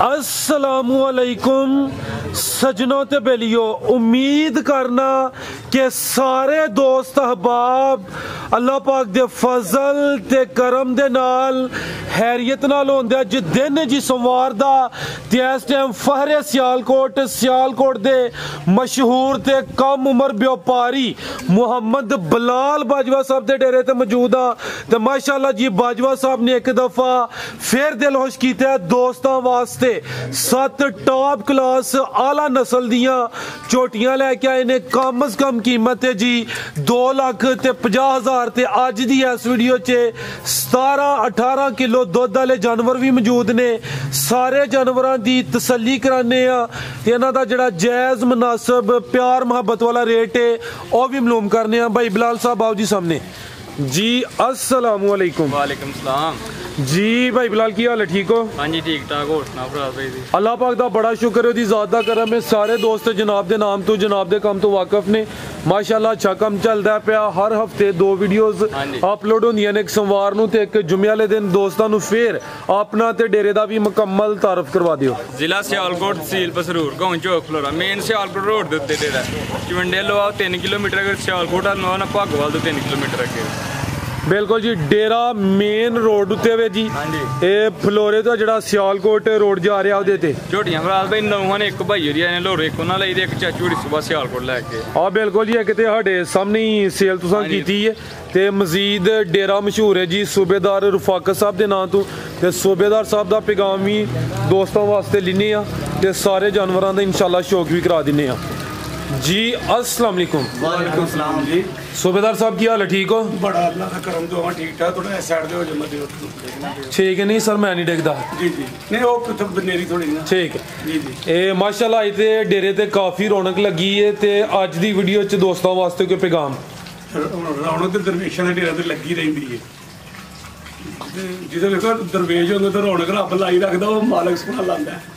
अस्सलामुअलैकुम सजनों ते बेलियो, उम्मीद करना कि सारे दोस्त अहबाब अल्लाह पाक दे फजल ते करम दे नाल हैरियत नाल होंदे। अज दिन जी सोमवार दा ते इस टाइम फहरे सियालकोट दे मशहूर ते कम उम्र व्यापारी मुहम्मद बिलाल बाजवा साहब दे डेरे ते मौजूद हाँ। ते माशाअल्लाह जी बाजवा साहब ने एक दफा फिर दिल खुश किया दोस्तों वास्ते 7 टॉप क्लास आला नस्ल दियां झोटियां लैके आए ने। कम अज कम कीमत है जी 2,50,000 ते अज दी इस वीडियो च 17-18 किलो दुध वाले जानवर भी मौजूद ने। सारे जानवरों की तसल्ली कराने इन्हां दा जिहड़ा जायज़ मुनासिब प्यार मुहब्बत वाला रेट है वह भी मालूम करने। भाई बिलाल साहब आओ जी सामने जी। अस्सलाम वालेकुम। वालेकुम सलाम जी भाई बिलाल की हाल है, ठीक हो? हाँ जी ठीक ठाक हो सुना भरा भाई जी। अल्लाह पाक दा बड़ा शुक्र है, दी ज़ात दा करम है। सारे दोस्त जनाब दे नाम तो जनाब दे काम तो वाकफ ने। माशाअल्लाह अच्छा कम चलदा पिया। हर हफ्ते 2 वीडियोस अपलोड होंदियां ने, एक सोमवार नूं ते एक जुम्मे वाले दिन। दोस्तां नूं फिर अपना ते डेरे दा भी मुकम्मल तारफ करवा दियो। जिला सियालकोट तहसील बसरूर गांव चौक फ्लोरा मेन सियालकोट रोड दे उत्ते डेरा चवंडे लो 3 किलोमीटर अगर सियालकोट आ ना भागोवाल तो 3 किलोमीटर अगे बिल्कुल जी। डेरा मेन रोड उत्ते वे जी। ये फ्लोरे तो जड़ा सियालकोट रोड जा रहा ਉਹਦੇ ਤੇ ਝੋਟੀਆਂ ਫਰਾਲ ਭਾਈ ਨੌਹਾਂ ਨੇ ਇੱਕ ਭਾਈ ਹੋਰੀ ਆਏ ਨੇ ਲੋਰੇ ਇੱਕ ਉਹਨਾਂ ਲਈ ਤੇ ਇੱਕ ਚਾਚੂ ਹੋਰੀ ਸਵੇਰ ਸਿਆਲਕੋਟ ਲੈ ਕੇ ਆ। ਬਿਲकुल जी, एक ते ਸਾਡੇ ਸਾਹਮਣੇ ਸੇਲ ਤੁਸੀਂ ਕੀਤੀ ਹੈ ਤੇ ਮਜ਼ੀਦ ਡੇਰਾ ਮਸ਼ਹੂਰ ਹੈ ਜੀ ਸੂਬੇਦਾਰ ਰਫਾਕਤ ਸਾਹਿਬ ਦੇ ਨਾਂ ਤੋਂ। ਤੇ ਸੂਬੇਦਾਰ ਸਾਹਿਬ ਦਾ ਪੈਗਾਮ ਵੀ ਦੋਸਤਾਂ ਵਾਸਤੇ ਲੈਨੇ ਆ ਤੇ ਸਾਰੇ ਜਾਨਵਰਾਂ ਦਾ ਇੰਸ਼ਾਅੱਲਾ ਸ਼ੌਕ ਵੀ ਕਰਾ ਦਿੰਨੇ ਆ जी। अस्सलाम वालेकुम। वालेकुम सलाम जी। सूबेदार साहब की हाल है, ठीक हो? बड़ा अल्लाह का करम तो ठीक ठाक। थोड़ा इस साइड दे हो जमा दियो ठीक है। नहीं सर मैं नहीं देखदा जी जी नहीं वो कुछ बनेरी थोड़ी ना ठीक है जी जी। ए माशाल्लाह इते डेरे ते काफी रौनक लगी है ते अज दी वीडियो च दोस्तों वास्ते कोई पैगाम? रौनक ते दरवेशां दे डेरे ते लगी रहिंदी है। जिदे देखो दरवेश होंदे ते रौनक रब लाई रखदा, वो मालक सुना लांदा है।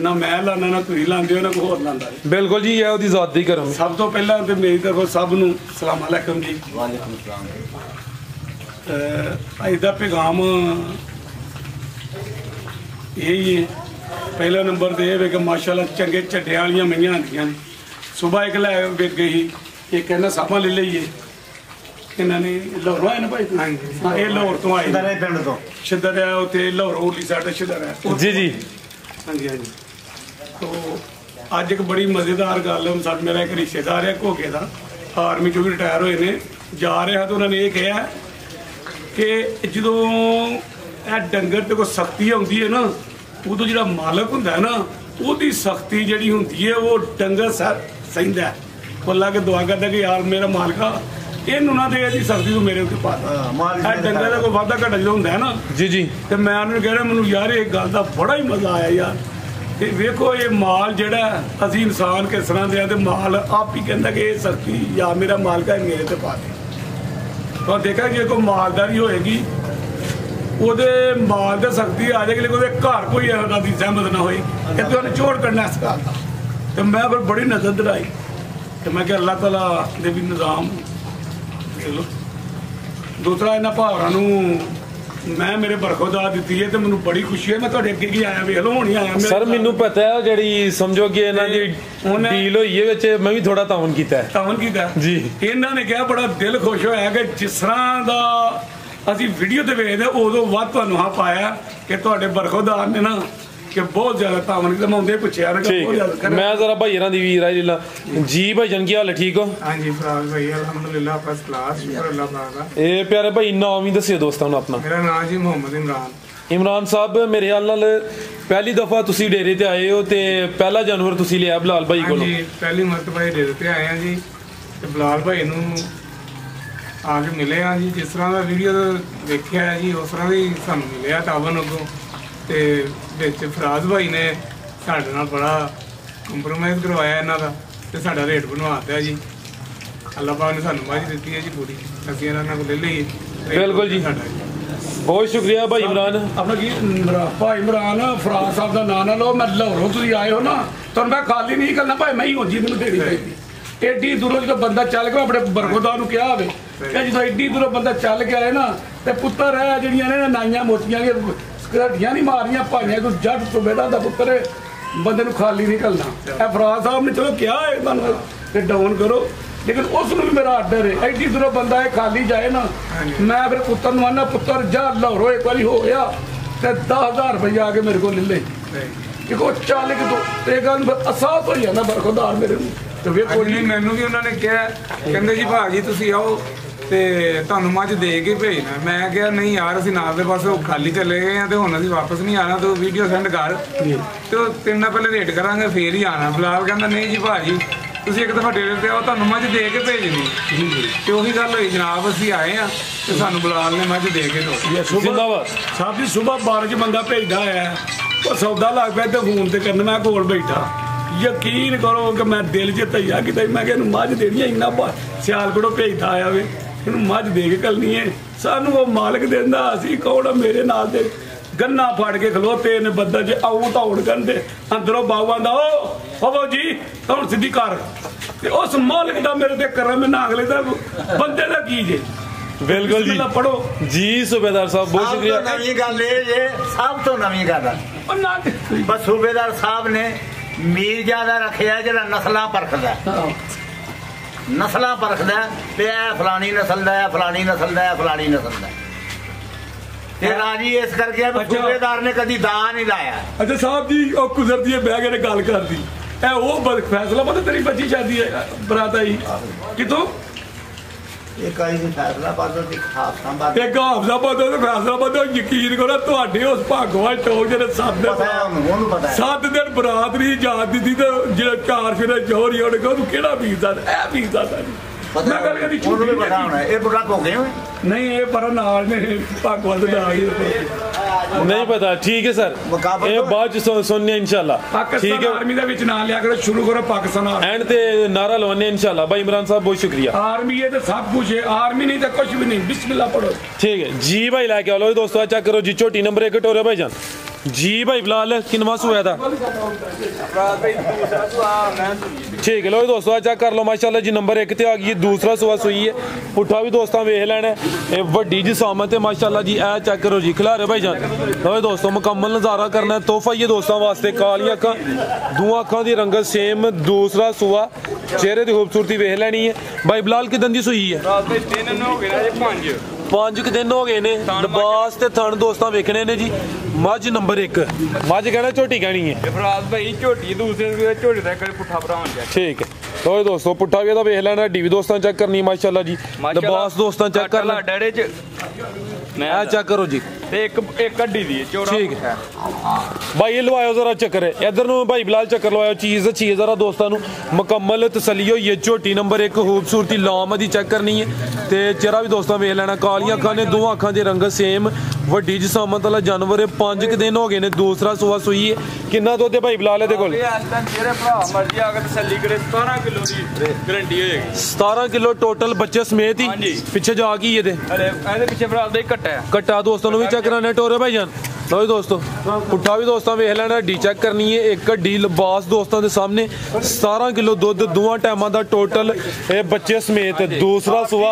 ना मैं लाना ना तुसीं लांदे हो ना कोई होर लांदा है। बिल्कुल जी, ये ओदी ज़ात दी करम। सब तो पहला ते मेरी तरफों सब नूं सलाम अलैकुम जी। वालेकुम सलाम। अज दा पैगाम यही है। पहला नंबर तो यह है कि माशाल्लाह चंगे झड्डियां वालियां मईयां आंदियां ने। सुबह एक लै विक गई, एक कहना सामा ले लईए। इन्होंने लाहौरों आए ना भाई? हाँ ये लाहौर तो आए पिंड तो शिदर है उत्थे लाहौर उरली साइड शिदर है जी जी। हाँ जी हाँ जी। तो अज एक बड़ी मज़ेदार गल साथ मेरा एक रिश्तेदार है घोगे का आर्मी चो भी रिटायर होए ने जा रहे हैं तो उन्होंने ये कहा कि जो डंगर ते कोई सख्ती आती है ना उदों जो मालक होंगे ना वो सख्ती जी होंगी है वो डंगर सहंदा है। वो अल्लाह के दुआ करता कि यार मेरा मालका इनू ना दे सख्ती तो मेरे उत्ते पा डंगर का कोई वाधा घटा जो होंगे है ना जी जी। तो मैं उन्होंने कह रहा मैं यार एक गल का बड़ा ही मज़ा आया यार। ਤੇ ਵੇਖੋ ਇਹ ਮਾਲ ਜਿਹੜਾ ਅਸੀਂ ਇਨਸਾਨ ਕਿਸ ਤਰ੍ਹਾਂ ਦੇ ਆ ਤੇ ਮਾਲ ਆਪ ਹੀ ਕਹਿੰਦਾ ਕਿ ਇਹ ਸਖਤੀ ਜਾਂ ਮੇਰਾ ਮਾਲਕਾ ਮੇਰੇ ਤੇ ਪਾ ਦੇ। ਤਾਂ ਦੇਖਿਆ ਜੇ ਕੋਈ ਮਾਲਦਾਰੀ ਹੋਏਗੀ ਉਹਦੇ ਮਾਲ ਤੇ ਸਖਤੀ ਆ ਜਾਏਗੀ, ਲੇਕਿਨ ਉਹਦੇ ਘਰ ਕੋਈ ਇਹਨਾਂ ਦੀ ਸਹਿਮਤ ਨਾ ਹੋਈ ਤੇ ਉਹਨੇ ਚੋੜ ਕੱਢਣਾ ਇਸ ਗੱਲ ਦਾ। ਤੇ ਮੈਂ ਫਿਰ ਬੜੀ ਨਜ਼ਰ ਦਰਾਈ ਤੇ ਮੈਂ ਕਿਹਾ ਅੱਲਾਹ ਤਾਲਾ ਦੇ ਵੀ ਨਿਜ਼ਾਮ ਦੇਖ ਲਓ। ਦੂਸਰਾ ਇਹਨਾਂ ਭਾਵਰਾਂ ਨੂੰ मैं मेरे बरखुदार दी है तो मैं बड़ी खुशी है। मैं तुहाडे अगे की आया वेख लो हुणी आया सर। मैनू पता है जिहड़ी समझो कि इन्हां दी डील होई है विच मैं भी थोड़ा तावन कीता है। तावन कीता जी। इन्हां ने कहा बड़ा दिल खुश होया कि जिस तरह दा असीं वीडियो ते वेखदे उदों वध तुहानूं हां पाया कि तुहाडे बरखुदार ने ना कि बहुत ज्यादा तावन कीता। मैं उंदे पुछया ना बहुत ज्यादा मैं जरा भाई हरां दी वीर आई लीला जी। भाई जन की हाल है, ठीक हो? हां जी फराज भाई अल्हम्दुलिल्लाह फर्स्ट क्लास शुक्र अल्लाह पाक दा। ए प्यारे भाई नाम ही दस्सियो दोस्तों नूं अपना। मेरा नाम जी मोहम्मद इमरान। इमरान साहब मेरे ख्याल नाल पहली दफा तुसी डेरे ते आए हो ते पहला जानवर तुसी लिया बिलाल भाई कोलों? जी पहली मरतबा डेरे ते आए हैं जी ते बिलाल भाई नूं आके मिले हैं जी। जिस तरह दा वीडियो देखिया है जी उस तरह ही सानूं मिलिया तावन अगों ते विच फराज भाई ने साडे नाल बड़ा कंप्रोमाइज़ करवाया इन्हां दा ते साडा रेट बनवा दिया जी। अल्लाह पाक ने सानूं माजी दित्ती है जी पूरी, असीं इन्हां कोल ले लईए। बिल्कुल जी साडा बहुत शुक्रिया भाई इमरान। अपना की भाई इमरान फराज साहब का नाम ना लो। मैं लाहौरों तुसीं आए हो ना तो मैं खाली नहीं करना भाई मैं ही हो जी मैनूं देनी चाहिए। एडी दूरों जो बंदा चल के अपने बरखुदार नूं कहा होवे कि जो एडी दूरों बंदा चल के आए ना तो पुत्तर है जिहड़ियां ने नाइयां मोतियां ਘੜੀਆਂ ਨਹੀਂ ਮਾਰੀਆਂ ਭਾਈਆਂ ਤੂੰ ਜੱਟ ਸੂਬੇਦਾਰ ਦਾ ਪੁੱਤਰ ਹੈ, ਬੰਦੇ ਨੂੰ ਖਾਲੀ ਨਹੀਂ ਘੱਲਣਾ। ਇਹ ਫਰਾਜ਼ ਸਾਹਿਬ ਨੇ ਚਲੋ ਕਿਹਾ ਹੈ ਤੁਹਾਨੂੰ ਕਿ ਡਾਊਨ ਕਰੋ, ਲੇਕਿਨ ਉਸ ਨੂੰ ਵੀ ਮੇਰਾ ਆਰਡਰ ਹੈ ਐਡੀ ਦੂਰੋਂ ਬੰਦਾ ਇਹ ਖਾਲੀ ਜਾਏ ਨਾ, ਮੈਂ ਫਿਰ ਪੁੱਤਰ ਨੂੰ ਆਨਾ ਪੁੱਤਰ ਜਾ ਲਾਹੌਰੋਂ ਇੱਕ ਵਾਰੀ ਹੋ ਗਿਆ ਤੇ 10,000 ਰੁਪਏ ਆ ਕੇ ਮੇਰੇ ਕੋਲ ਲੈ ਕਿ ਕੋ 40 ਤੋਂ ਇਹ ਗੱਲ ਅਸਾਸ ਹੋ ਜਾਂਦਾ ਬਰਖੁਦਾਰ ਮੇਰੇ ਨੂੰ। ਤੇ ਵੇਖੋ ਨਹੀਂ, ਮੈਨੂੰ ਵੀ ਉਹਨਾਂ ਨੇ ਕਿਹਾ, ਕਹਿੰਦੇ ਜੀ ਭਾਜੀ ਤੁਸੀਂ ਆਓ ਤੇ ਤੁਹਾਨੂੰ ਮੱਝ ਦੇ ਕੇ ਭੇਜਣਾ। ਮੈਂ ਕਿਹਾ ਨਹੀਂ ਯਾਰ ਅਸੀਂ ਨਾਲ ਦੇ ਪਾਸੇ ਖਾਲੀ ਚਲੇ ਗਏ ਆ ਤੇ ਹੁਣ ਅਸੀਂ ਵਾਪਸ ਨਹੀਂ ਆਣਾ, ਤੂੰ ਵੀਡੀਓ ਸੈਂਡ ਕਰ ਤੇ ਉਹ ਤੇਰੇ ਨਾਲ ਪਹਿਲੇ ਰੇਟ ਕਰਾਂਗੇ ਫੇਰ ਹੀ ਆਣਾ। ਬਲਾਲ ਕਹਿੰਦਾ ਨਹੀਂ ਜੀ ਭਾਜੀ ਤੁਸੀਂ ਇੱਕ ਦਫਾ ਡੇਰੇ ਤੇ ਆਓ, ਤੁਹਾਨੂੰ ਮੱਝ ਦੇ ਕੇ ਭੇਜਣੀ। ਤੇ ਉਹੀ ਗੱਲ ਹੋਈ ਜਨਾਬ, ਅਸੀਂ ਆਏ ਆ ਤੇ ਸਾਨੂੰ ਬਲਾਲ ਨੇ ਮੱਝ ਦੇ ਕੇ ਦੋ। ਜਿੰਦਾਬਾਦ ਸਾਹਿਬ ਜੀ। ਸੁਬਾਹ 12 ਬੰਦਾ ਭੇਜਦਾ ਹੈ, ਉਹ ਸੌਦਾ ਲੱਗ ਪਿਆ ਤੇ ਫੋਨ ਤੇ ਕਰਨ, ਮੈਂ ਕੋਲ ਬੈਠਾ। ਯਕੀਨ ਕਰੋ ਕਿ ਮੈਂ ਦਿਲ 'ਚ ਧਈਆ ਕਿਤੇ, ਮੈਂ ਕਿਹਾ ਇਹਨੂੰ ਮੱਝ ਦੇਣੀ ਹੈ, ਇੰਨਾ ਸਿਆਲਕੋਟੋਂ ਭੇਜਦਾ ਆਇਆ ਵੇ, ਇਹਨੂੰ ਮੱਝ ਦੇ ਕੇ ਘੱਲਣੀ ਹੈ। ਸਾਨੂੰ ਉਹ ਮਾਲਕ ਦਿੰਦਾ, ਅਸੀਂ ਕੌਣ ਮੇਰੇ ਨਾਲ ਦੇ ਗੰਨਾ ਫੜ ਕੇ ਖਲੋਤੇ ਨੇ ਬੱਦਲ 'ਚ ਆਉ ਧੌੜ ਕਰਦੇ ਅੰਦਰੋਂ ਬਾਊਆਂ ਦਾ ਉਹ ਬਾਬਾ ਜੀ ਹੁਣ ਸਿੱਧੀ ਕਰ। ਤੇ ਉਸ ਮਾਲਕ ਦਾ ਮੇਰੇ ਤੇ ਕਰਮ ਨਾ ਅਗਲੇ ਦਾ ਬੰਦੇ ਦਾ ਕੀ ਜੇ। ਬਿਲਕੁਲ ਜੀ ਪੜੋ ਜੀ सूबेदार साहब बहुत शुक्रिया। नवी गल ये सब तो नवी गल बस सूबेदार साहब ने मीर ज्यादा रखे जरा नस्ल परखद नस्ल परखद फलानी नस्ल का फलानी नस्ल का फलानी नस्ल का राजी इस करके सूबेदार ने कभी दा नहीं लाया। अच्छा साहब जी गुजरती है बह के गल कर दी फैसला पता तेरी बच्ची शादी है बरात आई कितों यकीन करो ਤੁਹਾਡੇ ਉਸ ਭਾਗਵਾਨ ਟੋਕ ਜਿਹੜੇ 7 ਦਿਨ ਬਰਾਤ ਨਹੀਂ ਇਜਾਜ਼ਤ ਦਿੱਤੀ ਤੇ ਜਿਹੜਾ 4 ਫਿਰ ਜੋਰੀ ਉਹਨੇ ਕਿਹਾ ਤੂੰ ਕਿਹੜਾ ਵੀਜ਼ਾ ਇਹ ਵੀਜ਼ਾ ਦਾ ਮੈਂ ਗੱਲ ਕਦੀ ਝੂਠ ਨਹੀਂ ਬਤਾਉਣਾ ਇਹ ਬੁਰਾ ਹੋ ਗਏ ਨਹੀਂ ਇਹ ਪਰ ਨਾਲ ਨੇ ਭਾਗਵਾਨ ਦੇ ਨਾਲ नहीं पता। ठीक है सर, ये बात सुनने इंशाल्लाह। ठीक है आर्मी ਦੇ ਵਿੱਚ ਨਾਂ ਲਿਆ ਕਰੋ शुरू करो पाकिस्तान एंड ते नारा लवाने इंशाल्लाह। भाई इमरान साहब बहुत शुक्रिया। आर्मी है तो सब कुछ है, आर्मी नहीं तो कुछ भी नहीं। बिस्मिल्लाह पढ़ो। ठीक है जी भाई लाके आओ दोस्तों, चेक करो जी छोटी नंबर 1 टोरे भाई जान जी। भाई बिलाल किनवा सुआ था? ठीक है लो दोस्तों चेक कर लो माशाल्लाह जी नंबर 1 ते आ गई, दूसरा सुआ सुई है। पुट्ठा भी दोस्तों वेख लेना है, वड्डी जी सामत है माशाल्लाह जी। ए चेक करो जी खिलारे भाई जान। लो दोस्तों मुकम्मल नज़ारा करना है, तोहफा ये दोस्तों वास्ते। कालियां अखां दूआं अखां दी रंगत सेम, दूसरा सुआ चेहरे की खूबसूरती वेख लेनी है। भाई बिलाल किदन दी सुई है? 5 दिन हो गए ने। लिबास ते थन दोस्तों वेखने ने जी। मझ नंबर 1 मझ कहना झोटी कहनी है भाई झोटी दूसरे झोटी का पुट्ठा भरा। ठीक है तो दोस्तों पुट्ठा भी वेख लेना, हड्डी भी दोस्तों चेक करनी माशाल्लाह जी। लिबास दोस्तों चेक कर ला डेरे च मैं चेक करो जी। एक हड्डी दी ठीक है भाई ये लवाओ जरा चक्कर है इधर नु भाई बिलाल चक्कर लवाओ, चीज अच्छी है जरा दोस्तों नु मुकम्मल तसल्ली होई है। झोटी नंबर 1 खूबसूरती लाम दी चेक करनी है ते चेहरा भी दोस्तों वेख लेना। कालियां अखां ने, दोवां अखां दी रंगत सेम, वड्डी जिसामत वाला जानवर है। 5 दिन हो गए ने, दूसरा सुआ सुई है। कितना दुध है भाई बिलाल दे कोल? 17 किलो टोटल बच्चे समेत ही पिछे जा की ये कट्टा दोस्तों नु भी चेक कराने टोरे भाई जान। लो दोस्तों पुट्ठा भी दोस्तों वेख लेना, हड्डी चेक करनी है। एक हड्डी लिबास दोस्तों के सामने 17 किलो दुध दोवां टाइमां दा टोटल बच्चे समेत। दूसरा सुआ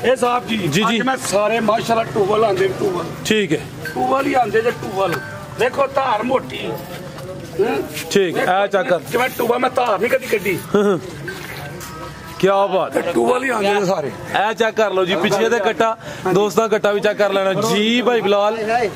ए साहब जी जी जी मैं सारे माशाल्लाह टूवल आंदे टूवल। ठीक है टूवल ही आंदे जे टूवल देखो धार मोटी ठीक है आ चेक मैं टूवल मैं धार नहीं कदी कड्डी क्या बात है। टूवल ही आंदे सारे ए चेक कर लो जी पिछले दे कट्टा दोस्तों कट्टा भी चेक कर लेना जी। भाई बिलाल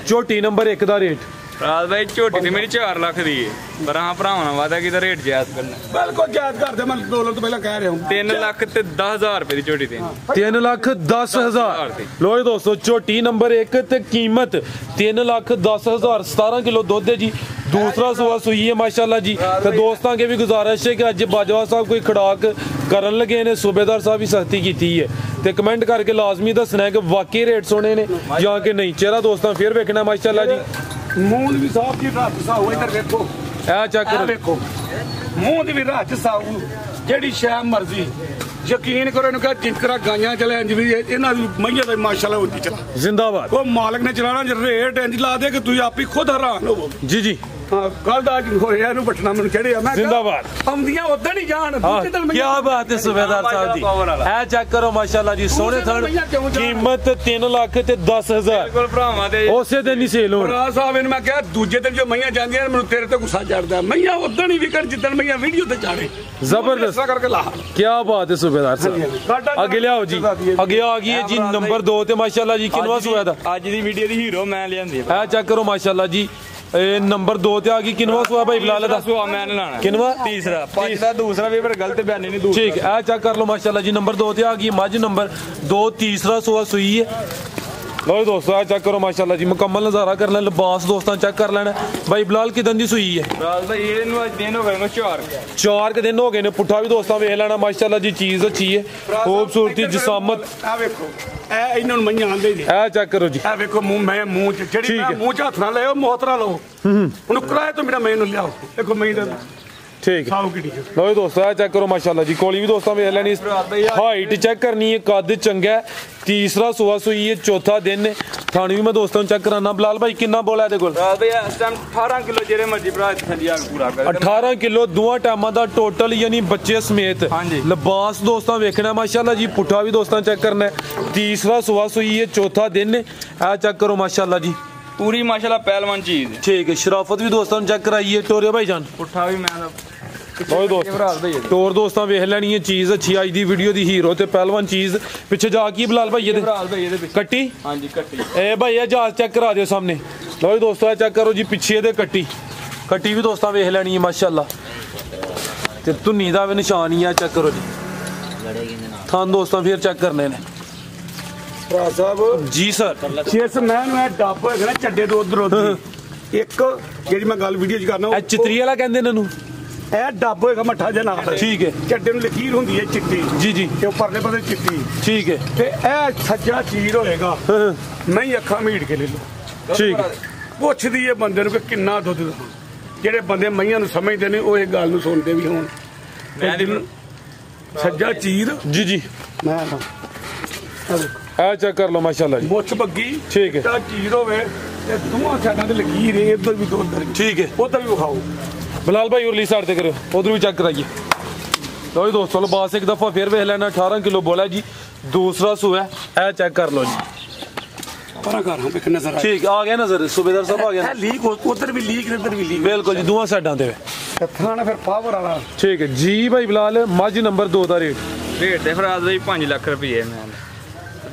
झोटी नंबर 1 दा रेट रात भाई झोटी ते मेरी 4 लाख दी है पर हां भरावां वादा की रेट जायज करना बिल्कुल जायज कर दे। मैं डॉलर तो पहले कह रहा हूं 3 लाख ते 10,000 रुपए दी झोटी ते 3,10,000। लो दोस्तों झोटी नंबर 1 ते कीमत 3,10,000। 17 किलो दुध है जी। दूसरा सुआ सुई है माशाल्लाह जी। तो दोस्तों के भी गुजारिश है कि अज बाजवा साहब कोई खड़ाक करन लगे ने, सूबेदार साहब भी सख्ती की है तो कमेंट करके लाजमी दसना है कि वाकई रेट सोने ने या कि नहीं। चेहरा दोस्तों फिर वेखना माशाल्लाह जी। मूंह भी साहब जी रात साहू इधर देखो ए चेक करो देखो मूंह दी भी रात साहू जेड़ी शै मर्जी ਯਕੀਨ ਕਰੋ ਇਹਨੂੰ ਕਹ ਜਿੰਕਰਾ ਗਾਈਆਂ ਚਲੇ ਇੰਜ ਵੀ ਇਹਨਾਂ ਦੀ ਮਈਆਂ ਦਾ ਮਾਸ਼ਾਅੱਲਾ ਹੁੰਦੀ ਚਲਾ जिंदाबाद। ਉਹ ਮਾਲਕ ਨੇ ਚਲਾਣਾ ਰੇਟ ਇੰਜ ਲਾ ਦੇ ਕਿ ਤੁਸੀਂ ਆਪ ਹੀ ਖੁਦ ਹੈਰਾਨ ਹੋਵੋਗੇ। जी जी ਹਾਂ ਕੱਲ ਦਾ ਅੱਜ ਹੋਇਆ ਇਹਨੂੰ ਬਟਨਾ ਮੈਨੂੰ ਚੜਿਆ ਮੈਂ जिंदाबाद। ਆਉਂਦੀਆਂ ਉਦਾਂ ਨਹੀਂ ਜਾਣ हाँ, क्या बात है सूबेदार साहब जी। ए चेक करो माशाल्लाह जी सोने थन कीमत 3,10,000 ਬਿਲਕੁਲ ਭਰਾਵਾਂ ਦੇ ਉਸੇ ਦਿਨ ਹੀ ਸੇਲ ਹੋਣ। ਰਾਜ ਸਾਹਿਬ ਇਹਨੂੰ ਮੈਂ ਕਿਹਾ ਦੂਜੇ ਦਿਨ ਜੋ ਮਈਆਂ ਜਾਂਦੀਆਂ ਨੇ ਮੈਨੂੰ ਤੇਰੇ ਤੇ ਗੁੱਸਾ ਚੜਦਾ ਮਈਆਂ ਉਦਾਂ ਨਹੀਂ ਵਿਕਣ ਜਿੱਦਣ ਮਈਆਂ ਵੀਡੀਓ ਤੇ ਚਾੜੇ जबरदस्त। ਇਸ ਤਰ੍ਹਾਂ ਕਰਕੇ ਲਾ क्या बात है सूबेदार साहब। आगे ले आओ जी आगे आ गई है जी नंबर 2 ਤੇ ਮਾਸ਼ਾਅੱਲਾ ਜੀ ਕਿੰਨਵਾ ਸੂਆ ਦਾ ਅੱਜ ਦੀ ਵੀਡੀਓ ਦੀ ਹੀਰੋ ਮੈਂ ਲਿਆਂਦੀ ਇਹ ਚੈੱਕ ਕਰੋ ਮਾਸ਼ਾਅੱਲਾ ਜੀ ਇਹ ਨੰਬਰ 2 ਤੇ ਆ ਗਈ ਕਿੰਨਵਾ ਸੂਆ ਭਾਈ ਬਿਲਾਲ ਦਾ ਸੁਆ ਮੈਂ ਲਾਣਾ ਕਿੰਨਵਾ ਤੀਸਰਾ ਪੰਜ ਦਾ ਦੂਸਰਾ ਵੀ ਪਰ ਗਲਤ ਬਿਆਨੀ ਨਹੀਂ ਦੂਸਰਾ ठीक है चेक कर लो माशाल्लाह जी नंबर 2 ਤੇ ਆ ਗਈ ਮੱਝ ਨੰबर 2 ਤੀਸਰਾ ਸੂਆ ਸੂਈ ਹੈ। लो दोस्तों चेक करो माशाल्लाह जी मुकम्मल नज़ारा कर लें लिबास दोस्तों चेक कर लेना भाई बिलाल किदन दी सूई है ਰਾਜ ਭਾਈ ਇਹਨੂੰ ਅੱਜ ਦਿਨ ਹੋ ਗਏ ਨੂੰ 4 दिन हो गए ने पुट्ठा भी दोस्तों वेख लेना माशाल्लाह जी चीज अच्छी है खूबसूरती जिसामत ਆ ਵੇਖੋ ਇਹ ਇਹਨਾਂ ਨੂੰ ਮਈਆਂ ਆਂਦੇ ਜੀ ए चेक करो जी ਇਹ ਵੇਖੋ ਮੈਂ ਮੂੰਹ ਚ ਜਿਹੜੀ ਠੀਕ ਮੈਂ ਹੈ। ਮੂੰਹ ਚ ਹੱਥ ਨਾਲ ਲਿਓ ਮੋਹਤਰਾ ਲਓ ਉਹਨੂੰ ਕਿਰਾਏ ਤੋਂ ਮੇਰਾ ਮੈਨੂੰ ਲਿਆਓ ਦੇਖੋ ਮੈਂ ਦਾ ठीक है ਸਾਉ ਕਿਡੀ लो जी दोस्तों चेक करो माशाल्लाह जी कोली भी दोस्तों वेख लेनी हाइट चेक करनी है कद चंगा है तीसरा सुआ सुई है चौथा दिन है थानी भी मैं दोस्तों चेक कराना बिलाल भाई कितना बोला है ਰਾਜ ਭਾਈ ਇਸ ਟਾਈਮ 18 ਕਿਲੋ ਜਿਹੜੇ ਮਰਜੀ ਭਰਾ ਥੱਲੇ ਆ ਪੂਰਾ ਕਰ 18 ਕਿਲੋ ਦੋਵਾਂ ਟਾਈਮਾਂ ਦਾ ਟੋਟਲ ਯਾਨੀ ਬੱਚੇ ਸਮੇਤ ਹਾਂਜੀ। ਲਿਬਾਸ ਦੋਸਤਾਂ ਵੇਖਣਾ ਮਾਸ਼ਾਅੱਲਾ ਜੀ ਪੁੱਠਾ ਵੀ ਦੋਸਤਾਂ ਚੈੱਕ ਕਰਨਾ ਹੈ ਤੀਸਰਾ ਸੁਆ ਸੂਈ ਹੈ ਚੌਥਾ ਦਿਨ ਹੈ ਇਹ ਚੈੱਕ ਕਰੋ ਮਾਸ਼ਾਅੱਲਾ ਜੀ ਪੂਰੀ ਮਾਸ਼ਾਅੱਲਾ ਪਹਿਲਵਾਨ ਚੀਜ਼ ਹੈ ठीक है शराफत भी दोस्तों चेक कराइए टोरे भाई जान ਪੁੱਠਾ ਵੀ ਮੈਂ ਓਏ ਦੋਸਤ ਟੋਰ ਦੋਸਤਾਂ ਵੇਖ ਲੈਣੀ ਹੈ ਚੀਜ਼ ਅੱਛੀ ਅੱਜ ਦੀ ਵੀਡੀਓ ਦੀ ਹੀਰੋ ਤੇ ਪਹਿਲਵਾਨ ਚੀਜ਼ ਪਿੱਛੇ ਜਾ ਕੇ ਬਿਲਾਲ ਭਾਈ ਇਹਦੇ ਰਾਜ ਭਾਈ ਇਹਦੇ ਵਿੱਚ ਕੱਟੀ ਹਾਂਜੀ ਕੱਟੀ ਇਹ ਭਾਈ ਇਹ ਜਹਾਜ਼ ਚੈੱਕ ਕਰਾ ਦਿਓ ਸਾਹਮਣੇ ਲਓ ਜੀ ਦੋਸਤੋ ਇਹ ਚੈੱਕ ਕਰੋ ਜੀ ਪਿੱਛੇ ਇਹਦੇ ਕੱਟੀ ਵੀ ਦੋਸਤਾਂ ਵੇਖ ਲੈਣੀ ਹੈ ਮਾਸ਼ਾਅੱਲਾ ਤੇ ਧੁੰਨੀ ਦਾ ਵੀ ਨਿਸ਼ਾਨ ਹੀ ਆ ਚੈੱਕ ਕਰੋ ਜੀ ਥਾਂ ਦੋਸਤਾਂ ਫਿਰ ਚੈੱਕ ਕਰਨੇ ਨੇ ਭਰਾ ਸਾਹਿਬ ਜੀ ਸਰ ਜਿਸ ਮੈਂ ਨੂੰ ਇਹ ਡੱਬ ਹੈਗਾ ਨਾ ਚੱਡੇ ਤੋਂ ਉਧਰ ਉਧਰ ਇੱਕ ਜਿਹੜੀ ਮੈਂ ਗੱਲ ਵੀਡੀਓ 'ਚ ਕਰਨਾ ਇਹ ਚਿਤਰੀ ਵਾਲਾ ਕਹਿੰਦੇ ਨੇ ਇਹਨੂੰ ਇਹ ਡੱਬ ਹੋਏਗਾ ਮੱਠਾ ਜਿਹਾ ਨਾਲ ਠੀਕ ਹੈ ਚੱਡੇ ਨੂੰ ਲਕੀਰ ਹੁੰਦੀ ਹੈ ਚਿੱਟੀ ਜੀ ਜੀ ਤੇ ਉੱਪਰਲੇ ਪਾਸੇ ਚਿੱਟੀ ਠੀਕ ਹੈ ਤੇ ਇਹ ਸੱਜਾ ਚੀਰ ਹੋਏਗਾ ਨਹੀਂ ਅੱਖਾਂ ਮੀਟ ਕੇ ਲੈ ਲਓ ਠੀਕ ਹੈ ਪੁੱਛਦੀ ਹੈ ਬੰਦੇ ਨੂੰ ਕਿ ਕਿੰਨਾ ਦੁੱਧ ਦਾ ਜਿਹੜੇ ਬੰਦੇ ਮਈਆਂ ਨੂੰ ਸਮਝਦੇ ਨੇ ਉਹ ਇਹ ਗੱਲ ਨੂੰ ਸੁਣਦੇ ਵੀ ਹੋਣ ਮੈਂ ਦੀ ਸੱਜਾ ਚੀਰ ਜੀ ਜੀ ਮੈਂ ਇਹ ਚੈੱਕ ਕਰ ਲਓ ਮਾਸ਼ਾਅੱਲਾ ਜੀ ਮੁੱਛ ਬੱਗੀ ਠੀਕ ਹੈ। ਤਾਂ ਚੀਰ ਹੋਵੇ ਤੇ ਦੋਵਾਂ ਸਾਈਡਾਂ ਤੇ ਲਕੀਰ ਹੈ ਇੱਧਰ ਵੀ ਤੇ ਉੱਧਰ ਵੀ ਠੀਕ ਹੈ ਉੱਧਰ ਵੀ ਵਿਖਾਓ बिलाल भाई उरली साइड ते करो उधर भी चेक कराइए लो जी दोस्तों लिबास एक दफ़ा फिर वेख लेना 18 किलो बोला जी दूसरा सूआ है चेक कर लो जी परा कर हम एक नजर ठीक आ गया नजर सूबेदार साहब आ गया लीक उधर भी लीक इधर भी लीक बिल्कुल जी दोवां साइडां ते थाना फिर पावर वाला ठीक है जी भाई बिलाल मझ नंबर 2 ਦਾ ਰੇਟ ਰੇਟ ਤੇ ਫਰਾਜ਼ ਭਾਈ 5 ਲੱਖ ਰੁਪਏ ਮੈਂ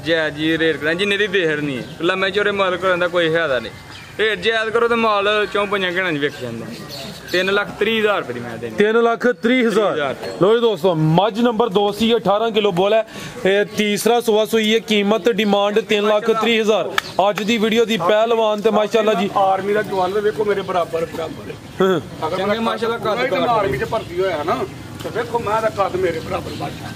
ਜੈ ਜੀ ਰੇਟ ਕਰਾਂ ਜਿੰਨੇ ਦੀ ਦੇਹਰ ਨਹੀਂ ਹੈ ਲੰਮੇ ਚੋਰੇ ਮਾਲ ਕਰਨ ਦਾ ਕੋਈ ਫਾਇਦਾ ਨਹੀਂ ਰੇਟ ਜਾਇਜ਼ ਕਰੋ ਤੇ ਮਾਲ ਚੌਂ ਪੰਜਾਂ ਘਣਾਂ 'ਚ ਵਿਕ ਜਾਂਦਾ 3,30,000 ਰੁਪਏ ਦੀ ਮੈਂ ਦੇਣੀ 3,30,000 लो जी दोस्तों मझ नंबर 2 सी 18 किलो बोला है तीसरा सुआ सुई है कीमत डिमांड 3,30,000 ਅੱਜ ਦੀ ਵੀਡੀਓ ਦੀ ਪਹਿਲਵਾਨ ਤੇ ਮਾਸ਼ਾਅੱਲਾ ਜੀ ਆਰਮੀ ਦਾ ਜਵਾਨ ਵੇਖੋ ਮੇਰੇ ਬਰਾਬਰ ਅਗਰ ਚੰਗੇ ਮਾਸ਼ਾਅੱਲਾ ਕੱਦ ਆਰਮੀ 'ਚ ਭਰਤੀ ਹੋਇਆ ਨਾ ਤੇ ਵੇਖੋ ਮੈਂ ਦਾ ਕੱਦ ਮੇਰੇ ਬਰਾਬਰ ਬਾਟਾ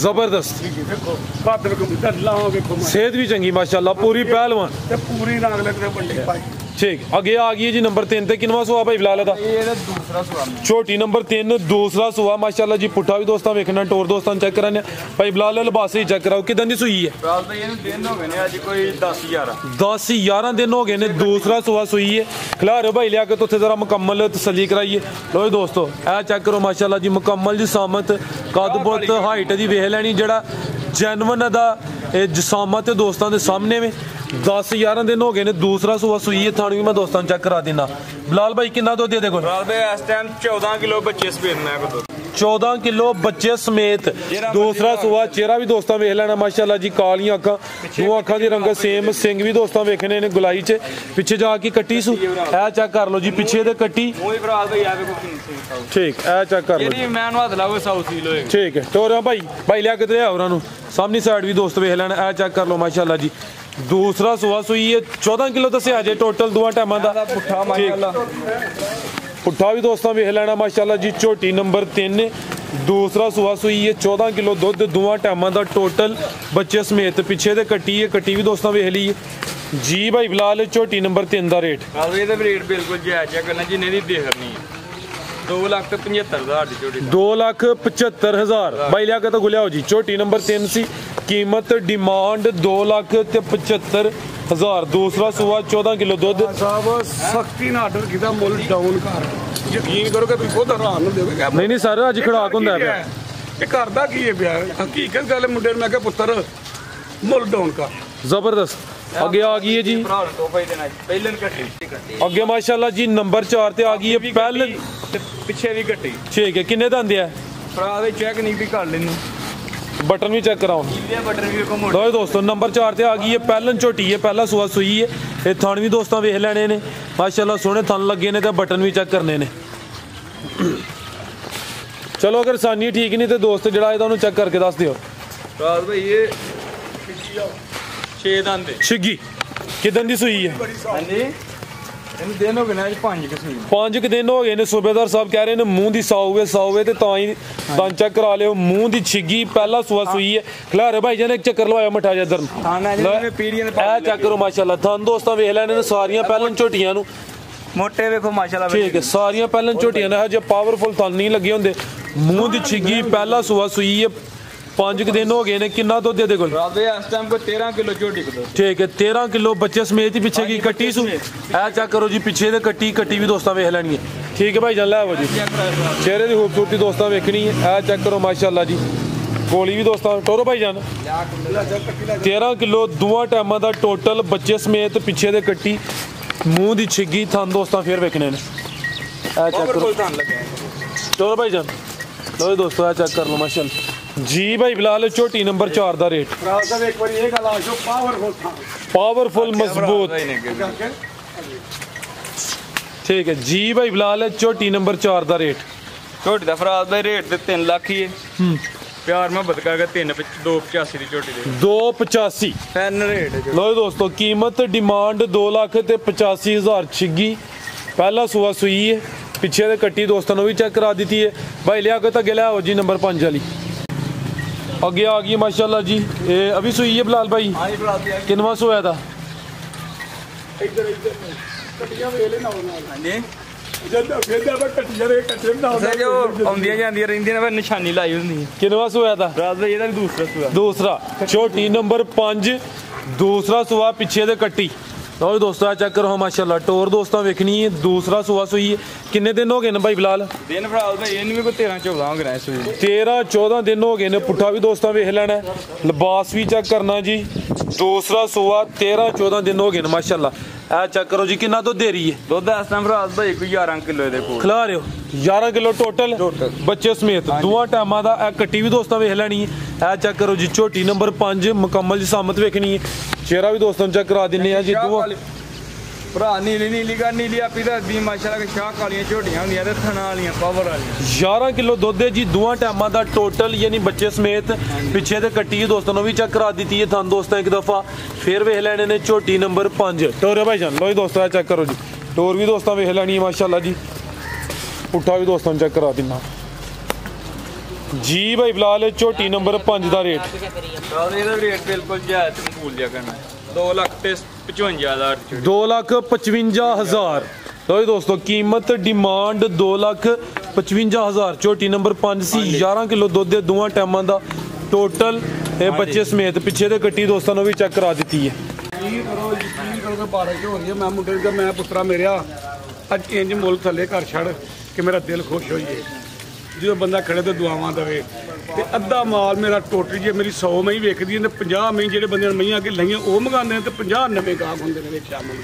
ਜ਼ਬਰਦਸਤ ਵੇਖੋ ਕੱਦ ਵੇਖੋ ਗੱਲਾਂ ਵੇਖੋ सेहत भी चंगी माशाअल्लाह पूरी पहलवान ਤੇ ਪੂਰੀ ਨਾਗ ਲੱਗਦੇ ਵੱਡੇ ਭਾਈ ठीक अगे आ गई है जी नंबर 3 ਤੇ ਕਿੰਨਵਾ ਸੁਆ ਭਾਈ ਬਿਲਾਲ ਦਾ ਇਹਦਾ ਦੂਸਰਾ ਸਵਾਲ छोटी नंबर 3 दूसरा सुआ माशाअल्लाह जी पुट्ठा भी दोस्तों वेखना टोर दोस्तों चेक कराने भाई बिलाल लिबास ही चेक कराओ किदन दी सुई है ਫਰਾਜ਼ ਭਾਈ ਇਹਨੂੰ ਦਿਨ ਹੋ ਗਏ ਨੇ ਅੱਜ ਕੋਈ 10,000 10-11 दिन हो गए ने दूसरा सुआ सुई है खिलारे भाई लिया के तो जरा मुकम्मल तसल्ली कराइए लो जी दोस्तों ए चेक करो माशाअल्लाह जी मुकम्मल जी सामत कद बुत हाइट दी वेख लैनी जेड़ा जैनवन दा जसामत दोस्तों के सामने में 10-11 दिन हो गए ने दूसरा सुआ सुई है थानी भी मैं दोस्तों चेक करा देना बिलाल भाई कितना दो दे दे ਫਰਾਜ਼ ਭਾਈ ਇਸ ਟਾਈਮ 14 ਕਿਲੋ ਬੱਚੇ ਸਪੇਨ ਮੈਂ ਕੋ 14 किलो बच्चे समेत दूसरा सुआ चेहरा भी दोस्तों वेख लेना माशाअल्लाह जी कालियां अखां दो अखां दी रंगत सेम सिंग भी दोस्तों वेखने ने गुलाई च पिछे जाके कट्टी सु ए चेक कर लो जी पिछे दे कट्टी ਉਹੀ ਫਰਾਜ਼ ਭਾਈ ਆ ਵੇਖੋ ਕਿੰਨੀ ਸਿੰਘ ठीक ए चेक कर लो ਜਿਹੜੀ ਮੈਂ ਨੂੰ ਹੱਥ ਲਾਓ 100 ਕਿਲੋ ਹੋਏਗਾ ठीक है टोरा भाई लिया के ते आओ उन्हां नु सामने साइड भी दोस्त वेख लेना ए चेक कर लो माशाअल्लाह जी दूसरा सुआ सुई है 14 किलो दस्या जे टोटल दोवां टाइमां दा ਪੁੱਠਾ ਮਾਸ਼ਾਅੱਲਾ पुट्ठा भी दोस्तों वेख लेना माशाअल्लाह जी झोटी नंबर 3 दूसरा सुआ सुई है 14 किलो दुध दोवां टाइमां दा टोटल बच्चे समेत पिछे दे कट्टी है कट्टी भी दोस्तों वेख ली जी भाई बिलाल झोटी नंबर 3 दा रेट ਫਰਾਜ਼ ਭਾਈ ਇਹਦਾ ਰੇਟ ਬਿਲਕੁਲ ਜਾਇਜ਼ ਚੈੱਕ ਕਰਨਾ ਜਿੰਨੇ ਦੀ ਦੇਹਰ ਨਹੀਂ ਹੈ 2,75,000 ਦੀ ਝੋਟੀ 2,75,000 ਬਾਈ ਲਿਆ ਕੇ ਤਾਂ ਗੁਲਿਆ ਹੋ ਜੀ। ਝੋਟੀ ਨੰਬਰ 3 ਸੀ, कीमत डिमांड 2,75,000। दूसरा सुबह 14 किलो दुध। साहब सख्ती ना आर्डर किया मुल डाउन कर यकीन करो कि खुद हैरान हो जाओगे। नहीं नहीं सर अज खड़ाक होंदा है ये करदा की है प्यार हकीकत गल मुंडे मैं क्या पुत्र मुल डाउन कर जबरदस्त। अगे आ गई है जी अगे माशाल्लाह जी नंबर 4 ते आ गई है पहले पिछे भी घटी। ठीक है किन्ने दंद है भरा दे चेक नहीं भी कर लेनी बटन भी चेक कराओ लो दोस्तों। नंबर 4 ते आ गई है पहलन झोटी है पहला सुआ सुई है। ये थन भी दोस्तों वेख लेने ने माशाल्लाह सोहने थन लगे ने ते बटन भी चेक करने ने। चलो अगर सानी ठीक नहीं तो दोस्त जड़ा है चेक करके दस दियो। राज भाई ये 6 दंद छिगी किदन दी सुई है दिन हो गए ना 5 दिन हो गए ने। सूबेदार साहब कह रहे हैं मुंह दी साउवे साउवे ते तां ही दंद चेक करा लियो। मुंह दी छिगी पहला सुआ सुई है। खिलारे भाई जान एक चक्कर लवाया मठा जा इधर चेक करो माशाल्लाह थन दोस्तों वेख लैने ने सारियां पहलन झोटियां नु मोटे देखो माशाल्लाह ठीक है सारियां पहलन झोटियां ने जो पावरफुल थन नहीं लगे होंदे। मुंह दी छिगी पहला सुआ सुई है 5 दिन हो गए ने। कितना दुध दे कोल इस टाइम को 13 किलो झोटी को ठीक है 13 किलो बच्चे समेत ही पीछे की कट्टी सू ए चेक करो जी पीछे दे कट्टी भी दोस्तों वेख लैनी है। ठीक है भाई जान लै जी चेहरे की खूबसूरती दोस्तों वेखनी है। ए चेक करो माशाल्लाह जी गोली भी दोस्तों टोरो भाई जान 13 किलो दोवां टाइमां दा टोटल बच्चे समेत पीछे दे कट्टी मुंह दी छिगी थन दोस्तों फिर वेखने ने। ए चेक करो टोरो भाई जान लो दोस्तों ए चेक कर लो माशाल्लाह जी भाई बिलाल झोटी नंबर 4 दा रेट पावरफुल मजबूत ठीक है जी भाई बिलाल झोटी नंबर 4 दा रेट झोटी दा फराज भाई रेट ते 3 लाख ही है प्यार मोहब्बत का 285 दी झोटी दे 285 फैन रेट लो दोस्तों कीमत डिमांड 2,85,000 छिगी पहला सुआ सुई है पीछे दे कट्टी दोस्तों ने भी चेक करा दी है। भाई लिया के तो गया हो जी नंबर 5 वाली अगे आ गई माशाल्लाह जी। ये अभी सुई है बिलाल भाई किनवा सोया था निशानी लाई होंदी किनवा सोया था दूसरा छोटी नंबर 5 दूसरा सुआ पीछे दे कट्टी लो दोस्तों चेक करो माशाल्लाह टोर दोस्तों वेखनी है। दूसरा सुआ सुई है किन्ने दिन हो गए भाई बिलाल दिन भाई 13-14 हो गए 13-14 दिन हो गए ने। पुट्ठा भी दोस्तों वेख लेना लिबास भी चेक करना जी। दूसरा सुआ 13-14 दिन हो गए माशाल्लाह। ए चेक करो जी कितना दुध दे रही है दुध इस टाइम भाई 11 किलो खिला रहे हो 11 किलो टोटल बच्चे समेत दोवां टाइमां दा। ए कट्टी भी दोस्तों वेख लेनी है। ए चेक करो जी झोटी नंबर 5 मुकम्मल जिसामत वेखनी है। चेहरा भी दोस्तों चेक करा दिन्ने हैं जी भरा नीली आपी दी माशाल्लाह शाह कालियां झोटियां होंदियां ते थना वालियां पावर वालियां 11 किलो दुध है जी दोवां टाइमां दा टोटल यानी बच्चे समेत पीछे ते कट्टी दोस्तों ने भी चेक करा दी है थन दोस्तों एक दफा फिर वेख लेने ने झोटी नंबर 5 टोरे भाई जान लो दोस्तों चेक करो जी टोर भी दोस्तों वेख लेनी है माशाल्लाह जी। पुट्ठा भी दोस्तों चेक करा दिना जी भाई बिलाल झोटी नंबर 5 दा रेट बिल्कुल जायज मकबूल जा करना 2,55,000 2,55,000 लो दोस्तों कीमत डिमांड 2,55,000 झोटी नंबर 5 सी 11 किलो दुध दोवां टाइमां दा टोटल बच्चे समेत पीछे दे कट्टी दोस्तों ने भी चेक करा दी है। मैं मुंडे मैं पुत्रा मेरे अज इंज मुल थले घर छड़ कि मेरा दिल खुश हो जाए जो बंदा खड़े तो दुआवां दे ते अद्धा माल मेरा टोटल जे मेरी 100 मई वेखदी ने 50 मई जेडे बंदे मईयां अगे लईयां वो मंगांदे ते 50 नवे गाहक हुंदे ने शाम ਨੂੰ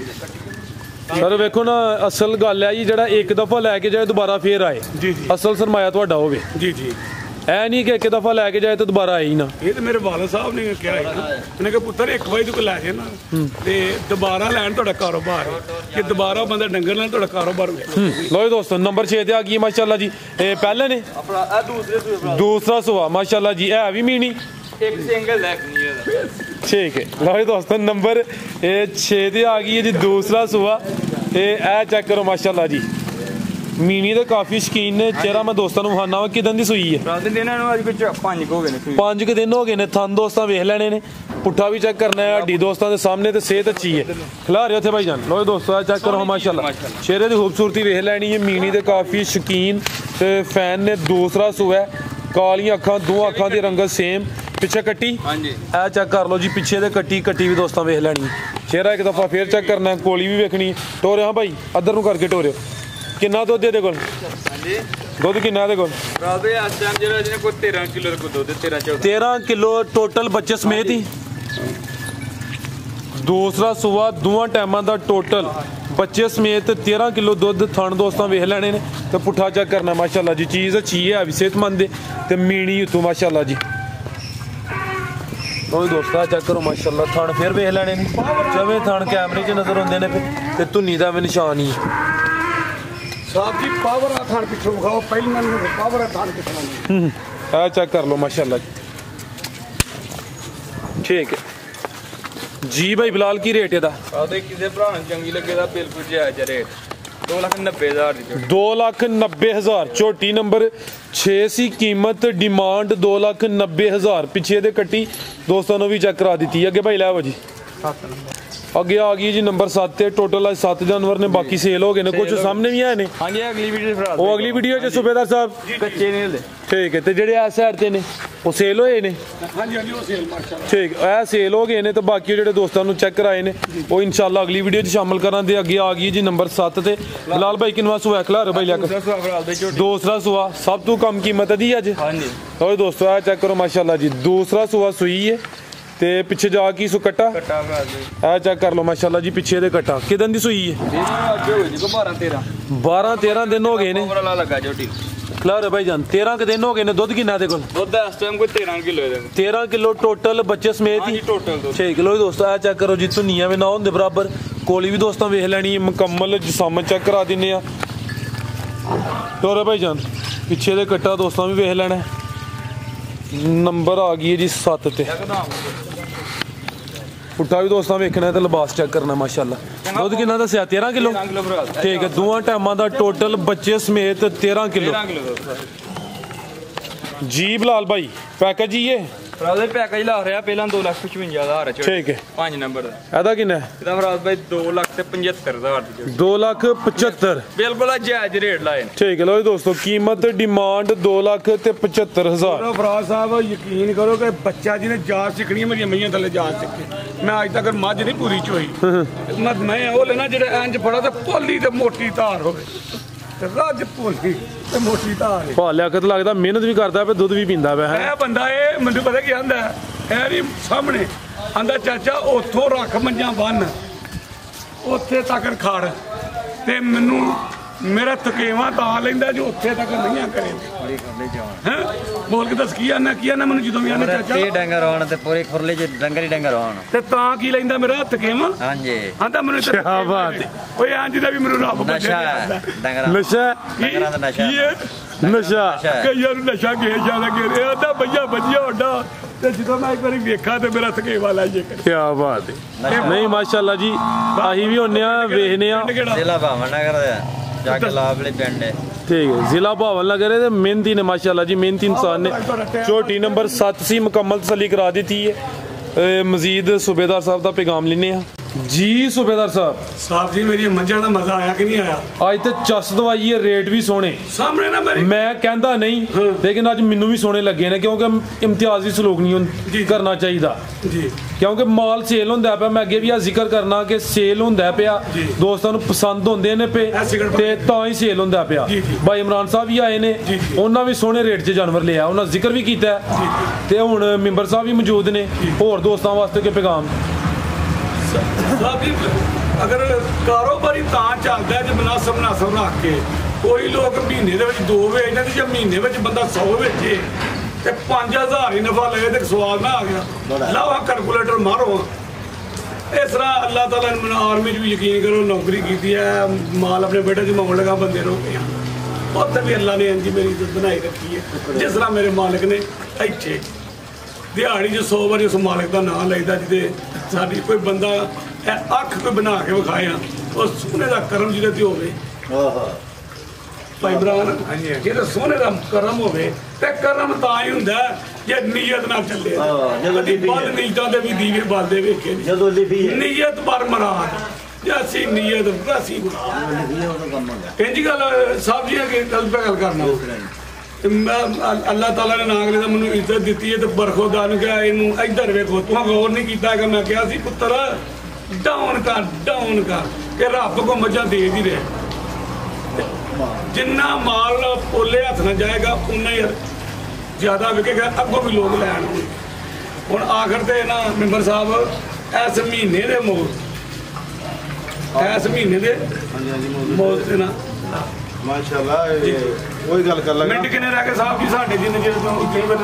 सर वेखो ना असल गल है जी जेड़ा एक दफा लैके जाए दोबारा फिर आए जी असल सरमाया तुहाडा होवे जी जी ऐ नहीं कि एक दफा लैके जाए तो दोबारा आए ही ना। ये तो मेरे वालिद साहब ने कहा है उन्हें कहा पुत्र एक बार तू लै जे ना ते दोबारा लैन तुहाडा कारोबार कि दोबारा बंदा डंगर लैन तुहाडा कारोबार लो दोस्तों नंबर 6 ते आ गई माशाल्लाह जी। ए पहले ने दूसरा सुआ माशाल्लाह जी है भी मीनी एक सिंगल लैक नहीं है ठीक है लो दोस्तों नंबर 6 ते आ गई है जी दूसरा सुआ ए चेक करो माशाल्लाह जी ਮੀਨੀ ਦੇ ਕਾਫੀ ਸ਼ੌਕੀਨ ਨੇ। ਚਿਹਰਾ ਮੈਂ ਦੋਸਤਾਂ ਨੂੰ ਵਿਖਾਣਾ ਵਾ ਕਿਦਾਂ ਦੀ ਸੂਈ ਹੈ। ਰਾਤ ਦੇ ਇਹਨਾਂ ਨੂੰ ਅੱਜ ਕੁਝ 5 ਹੋ ਗਏ ਨੇ। 5 ਕੁ ਦਿਨ ਹੋ ਗਏ ਨੇ। ਥਣ ਦੋਸਤਾਂ ਵੇਖ ਲੈਣੇ ਨੇ। ਪੁੱਠਾ ਵੀ ਚੈੱਕ ਕਰਨਾ ਹੈ। ਹੱਡੀ ਦੋਸਤਾਂ ਦੇ ਸਾਹਮਣੇ ਤੇ ਸਿਹਤ ਅੱਛੀ ਹੈ। ਖਿਲਾ ਰਹੇ ਉੱਥੇ ਭਾਈ ਜਾਨ। ਲੋ ਦੋਸਤੋ ਚੈੱਕ ਕਰੋ ਮਾਸ਼ਾਅੱਲਾ। ਚਿਹਰੇ ਦੀ ਖੂਬਸੂਰਤੀ ਵੇਖ ਲੈਣੀ ਹੈ। ਮੀਨੀ ਦੇ ਕਾਫੀ ਸ਼ੌਕੀਨ ਤੇ ਫੈਨ ਨੇ। ਦੂਸਰਾ ਸੂਆ ਕਾਲੀਆਂ ਅੱਖਾਂ, ਦੋ ਅੱਖਾਂ ਦੀ ਰੰਗਤ ਸੇਮ। ਪਿੱਛੇ ਕੱਟੀ ਹਾਂਜੀ ਇਹ ਚੈੱਕ ਕਰ ਲਓ ਜੀ। ਪਿੱਛੇ ਦੇ ਕੱਟੀ ਵੀ ਦੋਸਤਾਂ ਵੇਖ ਲੈਣੀ ਹੈ। ਚਿਹਰਾ ਇੱਕ ਦਫਾ ਫੇਰ ਚੈੱਕ ਕਰਨਾ। ਕੋਲੀ ਵੀ ਵੇਖਣੀ। ਟੋਰਿਓ ਹਾਂ ਭਾਈ ਇੱਧਰ ਨੂੰ ਕਰਕੇ ਟੋਰਿਓ। ਕਿੰਨਾ ਦੁੱਧ ਇਹਦੇ ਕੋਲ? ਹਾਂਜੀ ਦੁੱਧ ਕਿੰਨਾ ਇਹਦੇ ਕੋਲ? ਰਾਤ ਦੇ ਇਸ ਟਾਈਮ ਜਿਹੜਾ ਜਿਹਨੇ ਕੋਈ 13 ਕਿਲੋ ਦਾ ਦੁੱਧ 13 ਕਿਲੋ ਟੋਟਲ ਬੱਚੇ ਸਮੇਤ ਹੀ। ਦੂਸਰਾ ਸੂਆ ਦੋਵਾਂ ਟਾਈਮਾਂ ਦਾ ਟੋਟਲ ਬੱਚੇ ਸਮੇਤ 13 ਕਿਲੋ ਦੁੱਧ। ਥਣ ਦੋਸਤਾਂ ਵੇਖ ਲੈਣੇ ਨੇ ਤੇ ਪੁੱਠਾ ਚੈੱਕ ਕਰਨਾ। ਮਾਸ਼ਾਅੱਲਾ ਜੀ ਚੀਜ਼ ਅੱਛੀ ਹੈ ਵੀ ਸਿਹਤਮੰਦ ਤੇ ਮੀਣੀ ਉਤੋਂ ਮਾਸ਼ਾਅੱਲਾ ਜੀ। ਲੋ ਦੋਸਤਾਂ ਚੈੱਕ ਕਰੋ ਮਾਸ਼ਾਅੱਲਾ। ਥਣ ਫੇਰ ਵੇਖ ਲੈਣੇ ਨੇ। ਜਿਵੇਂ ਥਣ ਕੈਮਰੇ 'ਚ ਨਜ਼ਰ ਆਉਂਦੇ ਨੇ ਤੇ ਧੁੰਨੀ ਦਾ ਵੀ ਨਿਸ਼ਾਨ ਹੀ ਹੈ। ਸਾਹਿਬ ਜੀ ਪਾਵਰ ਆ ਥਾਣ ਪਿੱਛੋਂ ਵਿਖਾਓ। ਪਹਿਲਾਂ ਮੈਨੂੰ ਪਾਵਰ ਆ ਥਾਣ ਪਿੱਛੋਂ ਆ ਚੈੱਕ ਕਰ ਲਓ ਮਾਸ਼ਾਅੱਲਾ ਜੀ। ਠੀਕ ਹੈ ਜੀ ਭਾਈ ਬਿਲਾਲ ਕੀ ਰੇਟ ਇਹਦਾ? ਆਦੇ ਕਿਸੇ ਭਰਾ ਨੂੰ ਚੰਗੀ ਲੱਗੇ ਦਾ ਬਿਲਕੁਲ ਜਾਇਜ਼ ਰੇਟ 2,90,000 ਦੀ ਝੋਟੀ। 2,90,000 ਝੋਟੀ ਨੰਬਰ 6 ਸੀ ਕੀਮਤ। ਡਿਮਾਂਡ 2,90,000। ਪਿੱਛੇ ਦੇ ਕੱਟੀ ਦੋਸਤਾਂ ਨੂੰ ਵੀ ਚੈੱਕ ਕਰਾ ਦਿੱਤੀ। ਅੱਗੇ ਭਾਈ ਲੈ ਆਵੋ ਜੀ। 7 ਨੰਬਰ ਅੱਗੇ ਆ ਗਈ ਜੀ ਨੰਬਰ 7 ਤੇ ਟੋਟਲ ਅੱਜ 7 ਜਾਨਵਰ ਨੇ। ਬਾਕੀ ਸੇਲ ਹੋ ਗਏ ਨੇ। ਕੁਝ ਸਾਹਮਣੇ ਵੀ ਆਏ ਨੇ। ਹਾਂਜੀ ਅਗਲੀ ਵੀਡੀਓ ਭਰਾ ਉਹ ਅਗਲੀ ਵੀਡੀਓ 'ਚ ਸੂਬੇਦਾਰ ਸਾਹਿਬ ਕੱਚੇ ਨੇ ਹਲੇ। ਠੀਕ ਹੈ ਤੇ ਜਿਹੜੇ ਇਸ ਸਾਈਡ ਤੇ ਨੇ ਉਹ ਸੇਲ ਹੋਏ ਨੇ। ਹਾਂਜੀ ਹਾਂਜੀ ਉਹ ਸੇਲ ਮਾਸ਼ਾਅੱਲਾ। ਠੀਕ ਇਹ ਸੇਲ ਹੋ ਗਏ ਨੇ ਤੇ ਬਾਕੀ ਜਿਹੜੇ ਦੋਸਤਾਂ ਨੂੰ ਚੈੱਕ ਕਰਾਏ ਨੇ ਉਹ ਇਨਸ਼ਾਅੱਲਾ ਅਗਲੀ ਵੀਡੀਓ 'ਚ ਸ਼ਾਮਲ ਕਰਾਂਗੇ। ਅੱਗੇ ਆ ਗਈ ਜੀ ਨੰਬਰ 7 ਤੇ ਬਿਲਾਲ ਭਾਈ ਕਿੰਨਵਾ ਸੂਆ ਖਿਲਾ ਰਹੇ ਭਾਈ ਲਿਆ ਕੇ। ਦੂਸਰਾ ਸੂਆ ਸਭ ਤੋਂ ਕਮ ਕੀਮਤ ਦੀ ਅੱਜ। ਹਾਂਜੀ ਲਓ ਦੋਸਤੋ ਇਹ ਚੈੱਕ ਕਰੋ ਮਾਸ਼ਾਅੱਲਾ ਜੀ। ਦੂਸਰਾ ਸੂਆ ਸੂਈ ਹੈ ਤੇ ਪਿੱਛੇ ਜਾ ਕੀ ਸੂ ਕੱਟਾ ਕੱਟਾ ਭਰਾ ਜੀ। ਇਹ ਚੈੱਕ ਕਰ ਲਓ ਮਾਸ਼ਾਅੱਲਾ ਜੀ। ਪਿੱਛੇ ਦੇ ਕੱਟਾ ਕਿਦਾਂ ਦੀ ਸੂਈ ਹੈ? ਇਹਨਾਂ ਅੱਜ ਹੋਏ ਜੀ 12-13 ਦਿਨ ਹੋ ਗਏ ਨੇ। ਵਾਲਾ ਲੱਗਾ ਝੋਟੀ ਖਿਲਾ ਰਹੇ ਭਾਈ ਜਾਨ। 13 ਕੁ ਦਿਨ ਹੋ ਗਏ ਨੇ। ਦੁੱਧ ਕਿੰਨਾ ਦੇ ਕੋਲ? ਦੁੱਧ ਇਸ ਟਾਈਮ ਕੋਈ 13 ਕਿਲੋ ਇਹਦੇ ਕੋਲ। 13 ਕਿਲੋ ਟੋਟਲ ਬੱਚੇ ਸਮੇਤ ਹੀ। ਟੋਟਲ ਦੁੱਧ 6 ਕਿਲੋ ਦੋਸਤੋ ਇਹ ਚੈੱਕ ਕਰੋ ਜੀ। ਧੁਨੀਆਂ ਵੀ ਨਾ ਹੁੰਦੇ ਬਰਾਬਰ। ਕੋਲੀ ਵੀ ਦੋਸਤਾਂ ਵੇਖ ਲੈਣੀ ਹੈ। ਮੁਕੰਮਲ ਜਿਸਮ ਚੈੱਕ ਕਰਾ ਦਿੰਨੇ ਆ। ਟੋਰੇ ਭਾਈ ਜਾਨ ਪਿੱਛੇ ਦੇ ਕੱਟਾ ਦੋਸਤਾਂ ਵੀ ਵੇਖ ਲੈਣਾ। ਨੰਬਰ ਆ ਗਈ ਹੈ ਜੀ 7 ਤੇ। ਪੁੱਠਾ ਵੀ ਦੋਸਤਾਂ ਵੇਖਣਾ ਤੇ ਲਿਬਾਸ ਚੈੱਕ ਕਰਨਾ ਮਾਸ਼ਾਅੱਲਾ। ਦੁੱਧ ਕਿੰਨਾ ਦੱਸਿਆ? 13 ਕਿਲੋ। ਠੀਕ ਹੈ ਦੋਵਾਂ ਟਾਈਮਾਂ ਦਾ ਟੋਟਲ ਬੱਚੇ ਸਮੇਤ 13 ਕਿਲੋ ਜੀ। ਬਿਲਾਲ ਭਾਈ ਪੈਕੇਜ ਹੀ ਇਹ ਫਰਾਦ ਪੈਕੇਜ ਲਾ ਰਿਹਾ ਪਹਿਲਾਂ 2,55,000 ਠੀਕ ਹੈ। 5 ਨੰਬਰ ਦਾ ਇਹਦਾ ਕਿੰਨਾ? ਇਹਦਾ ਫਰਾਦ ਭਾਈ 2,75,000 ਦੀ 2,75,000 ਬਿਲਕੁਲ ਜਾਇਜ਼ ਰੇਟ ਲਾਏ। ਠੀਕ ਹੈ। ਲੋ ਦੋਸਤੋ ਕੀਮਤ ਡਿਮਾਂਡ 2,75,000। ਫਰਾਦ ਸਾਹਿਬ ਯਕੀਨ ਕਰੋ ਕਿ ਬੱਚਾ ਜਿਹਨੇ ਜਾਤ ਸਿੱਖਣੀ ਮੇਰੀਆਂ ਮਈਆਂ ਥੱਲੇ ਜਾਤ ਸਿੱਖੇ। ਮੈਂ ਅੱਜ ਤੱਕ ਮੱਝ ਨਹੀਂ ਪੂਰੀ ਚੋਈ। ਮੈਂ ਉਹ ਲੈਣਾ ਜਿਹੜੇ ਇੰਜ ਫੜਾ ਤੇ ਭੋਲੀ ਤੇ ਮੋਟੀ ਧਾਰ ਹੋਵੇ ਤੇ ਰੱਜ ਭੋਲੀ ਤੇ ਮੋਟੀ ਧਾਰ ਹੈ। ਭਾ ਲਿਆਕਤ ਲੱਗਦਾ ਮਿਹਨਤ ਵੀ ਕਰਦਾ ਪਿਆ ਦੁੱਧ ਵੀ ਪੀਂਦਾ ਪਿਆ ਹੈ। ਇਹ ਬੰਦਾ ਇਹ ਮੈਨੂੰ ਪਤਾ ਕੀ ਆਂਦਾ ਇਹ ਨਹੀਂ ਸਾਹਮਣੇ ਆਂਦਾ ਚਾਚਾ ਉੱਥੋਂ ਰੱਖ ਮੰਜਾਂ ਬੰਨ ਉੱਥੇ ਤੱਕ ਖੜ ਤੇ ਮੈਨੂੰ ਮੇਰਾ ਥਕੇਵਾ ਤਾਂ ਲੈਂਦਾ ਜੋ ਉੱਥੇ ਤੱਕ ਨਹੀਂ ਕਰੇ। ਬੋਲ ਕੇ ਦੱਸ ਕੀ ਆਨਾ ਮੈਨੂੰ ਜਦੋਂ ਵੀ ਆਨਾ ਚਾਚਾ ਤੇ ਡੰਗਰ ਆਉਣ ਤੇ ਪੂਰੇ ਖੁਰਲੇ ਚ ਡੰਗਰ ਹੀ ਡੰਗਰ ਆਉਣ ਤੇ ਤਾਂ ਕੀ ਲੈਂਦਾ ਮੇਰਾ ਥਕੇਵਾ। ਹਾਂਜੀ ਆਂਦਾ ਮੈਨੂੰ ਕੀ ਬਾਤ ਹੈ। ਓਏ ਇੰਜ ਦਾ ਵੀ ਮੈਨੂੰ ਰੱਬ ਨਸ਼ਾ ਡੰਗਰਾਂ ਨਸ਼ਾ ਡੰਗਰਾਂ ਦਾ ਨਸ਼ਾ ਨਸ਼ਾ ਕਈਆਂ ਨੂੰ ਨਸ਼ਾ ਕੇ ਜਿਆਦਾ ਘੇਰੇ ਆਂਦਾ ਭਈਆ ਵਧੀਆ ਹੋਡਾ ਤੇ ਜਦੋਂ ਮੈਂ ਇੱਕ ਵਾਰੀ ਵੇਖਾਂ ਤੇ ਮੇਰਾ ਥਕੇਵਾ ਲੈ ਜੇ। ਕੀ ਬਾਤ ਹੈ। ਨਹੀਂ ਮਾਸ਼ਾਅੱਲਾ ਜੀ ਆਹੀ ਵੀ ਹੁੰਨੇ ਆ ਵੇਖਨੇ ਆ। ਜ਼ਿਲ੍ਹਾ ਭਾਵਨ ਨਗਰ ਦਾ ਜੱਗ ਲਾਵਲੇ ਪਿੰਡ ਹੈ। ਠੀਕ ਹੈ ਜ਼ਿਲ੍ਹਾ ਭਾਵਨ ਨਗਰ ਦੇ ਮਿਹਨਤੀ ਨੇ ਮਾਸ਼ਾਅੱਲਾ ਜੀ। ਮਿਹਨਤੀ ਇਨਸਾਨ ਨੇ। ਝੋਟੀ ਨੰਬਰ 7 ਸੀ ਮੁਕੰਮਲ ਤਸੱਲੀ ਕਰਾ ਦਿੱਤੀ ਹੈ। ਮਜ਼ੀਦ ਸੂਬੇਦਾਰ ਸਾਹਿਬ ਦਾ ਪੈਗਾਮ ਲੈਨੇ ਆ ਜੀ। ਸੂਬੇਦਾਰ ਸਾਹਿਬ ਜੀ ਮੇਰੀ ਮੰਝਾਂ ਦਾ ਮਜ਼ਾ ਆਇਆ ਕਿ ਨਹੀਂ ਆਇਆ? ਅੱਜ ਤੇ ਚੱਸ ਦਵਾਈ ਹੈ। ਰੇਟ ਵੀ ਸੋਹਣੇ ਸਾਹਮਣੇ ਨਾ ਮੇਰੀ ਮੈਂ ਕਹਿੰਦਾ ਨਹੀਂ ਲੇਕਿਨ ਅੱਜ ਮੈਨੂੰ ਵੀ ਸੋਹਣੇ ਲੱਗੇ ਨੇ ਕਿਉਂਕਿ ਇਮਤਿਆਜ਼ੀ ਸਲੂਕ ਨਹੀਂ ਕਰਨਾ ਚਾਹੀਦਾ ਜੀ। ਕਿਉਂਕਿ ਮਾਲ ਸੇਲ ਹੁੰਦਾ ਪਿਆ। ਮੈਂ ਅੱਗੇ ਵੀ ਆ ਜ਼ਿਕਰ ਕਰਨਾ ਕਿ ਸੇਲ ਹੁੰਦਾ ਪਿਆ। ਦੋਸਤਾਂ ਨੂੰ ਪਸੰਦ ਹੁੰਦੇ ਨੇ ਪਏ ਤੇ ਤਾਂ ਹੀ ਸੇਲ ਹੁੰਦਾ ਪਿਆ। ਭਾਈ ਇਮਰਾਨ ਸਾਹਿਬ ਵੀ ਆਏ ਨੇ। ਉਹਨਾਂ ਵੀ ਸੋਹਣੇ ਰੇਟ 'ਚ ਜਾਨਵਰ ਲਿਆ। ਉਹਨਾਂ ਜ਼ਿਕਰ ਵੀ ਕੀਤਾ ਤੇ ਹੁਣ ਮੈਂਬਰ ਸਾਹਿਬ ਵੀ ਮੌਜੂਦ ਨੇ। ਹੋਰ ਦੋਸਤਾਂ ਵਾਸਤੇ ਕਿ ਪੈਗਾਮ? ਅਗਰ ਕਾਰੋਬਾਰੀ ਤਾਂ ਚੱਲਦਾ ਜੇ ਮੁਨਾਸਬ ਰੱਖ ਕੇ। ਕੋਈ ਲੋਕ ਮਹੀਨੇ ਦੇ ਵਿੱਚ 2 ਵੇਚਦੇ ਤੇ ਜੇ ਮਹੀਨੇ ਵਿੱਚ ਬੰਦਾ 100 ਵੇਚੇ ਤੇ 5,000 ਹੀ ਨਫਾ ਲਏ ਤੇ ਸਵਾਦ ਨਾ ਆ ਗਿਆ। ਲਾਓ ਕੈਲਕੂਲੇਟਰ ਮਾਰੋ। ਇਸ ਤਰ੍ਹਾਂ ਅੱਲਾਹ ਤਾਲਾ ਨੇ ਆਰਮੀ 'ਚ ਵੀ ਯਕੀਨ ਕਰੋ ਨੌਕਰੀ ਕੀਤੀ ਹੈ। ਮਾਲ ਆਪਣੇ ਬੇਟੇ 'ਚ ਮੰਗਣ ਲਗਾ ਬੰਦੇ ਨੂੰ ਉੱਥੇ ਵੀ ਅੱਲਾ ਨੇ ਇੰਜ ਮੇਰੀ ਇੱਜ਼ਤ ਬਣਾਈ ਰੱਖੀ ਹੈ। ਜਿਸ ਤਰ੍ਹਾਂ ਮੇਰੇ ਮਾਲਕ ਨੇ ਇੱਥੇ ਦਿਹਾੜੀ 'ਚ 100 ਵਾਰੀ ਉਸ ਮਾਲਕ ਦਾ ਨਾਂ ਲਈਦਾ ਜਿਹਦੇ ਸਾਡੀ ਕੋਈ ਬੰਦਾ ਅੱਖ ਕੋਈ ਬਣਾ ਕੇ ਵਿਖਾਇਆ ਉਹ ਸੋਹਣੇ ਦਾ ਕਰਮ ਜਿਹਦੇ ਤੇ ਹੋਵੇ। ਭਾਈ ਇਮਰਾਨ ਜਿਹਦੇ ਸੋਹਣੇ ਦਾ ਕਰਮ ਹੋਵੇ ਤੇ ਕਰਮ ਤਾਂ ਹੀ ਹੁੰਦਾ ਜੇ ਨੀਅਤ ਨਾਲ ਚੱਲੇ। ਜਦੋਂ ਬਦ ਨੀਅਤਾਂ ਦੇ ਵੀ ਦੀਵੇ ਬਾਲਦੇ ਵੇਖੇ ਜਦੋਂ ਲਿਖੀ ਹੈ ਨੀਅਤ ਪਰ ਮਰਾਦ ਜੈਸੀ ਨੀਅਤ ਵੈਸੀ ਮੁਰਾਦ। ਇੰਝ ਗੱਲ ਸਾਹਿਬ ਜੀ ਅੱਗੇ ਗੱਲ ਕਰਨਾ ਅੱਲਾਹ ਤਾਲਾ ਨੇ ਨਾਗਲੇ ਦਾ ਮੈਨੂੰ ਇੱਜ਼ਤ ਦਿੱਤੀ ਹੈ ਤੇ ਬਰਖੁਦਾ ਨੂੰ ਕਿਹਾ ਇਹਨੂੰ ਇੱਧਰ ਵੇਖੋ ਤੂੰ ਗੌਰ ਨਹੀਂ ਕੀਤਾ ਹੈਗਾ। ਮੈਂ ਕਿਹਾ ਸੀ ਪੁੱਤਰ ਡਾਊਨ ਕਰ ਕਿ ਰੱਬ ਕੋ ਮੱਝਾਂ ਦੇ ਹੀ ਰਹੇ। ਜਿੰਨਾ ਮਾਲ ਪੋਲੇ ਹੱਥ ਨਾਲ ਜਾਏਗਾ ਉਨਾ ਹੀ ਜ਼ਿਆਦਾ ਵਿਕੇਗਾ ਅੱਗੋਂ ਵੀ ਲੋਕ ਲੈਣ। ਹੁਣ ਆਖਰ ਤੇ ਨਾ ਮੈਂਬਰ ਸਾਹਿਬ ਇਸ ਮਹੀਨੇ ਦੇ ਮੌਤ ਤੇ ਨਾ ਮਾਸ਼ਾਅੱਲਾ ਉਹੀ ਗੱਲ ਕਰ ਲਾਂਗੇ। ਮਿੰਟ ਕਿੰਨੇ ਰਹਿ ਗਏ ਸਾਹਿਬ ਜੀ ਸਾਡੇ ਜਿੰਨੇ ਜਿਹੜੇ ਕਈ ਵਾਰ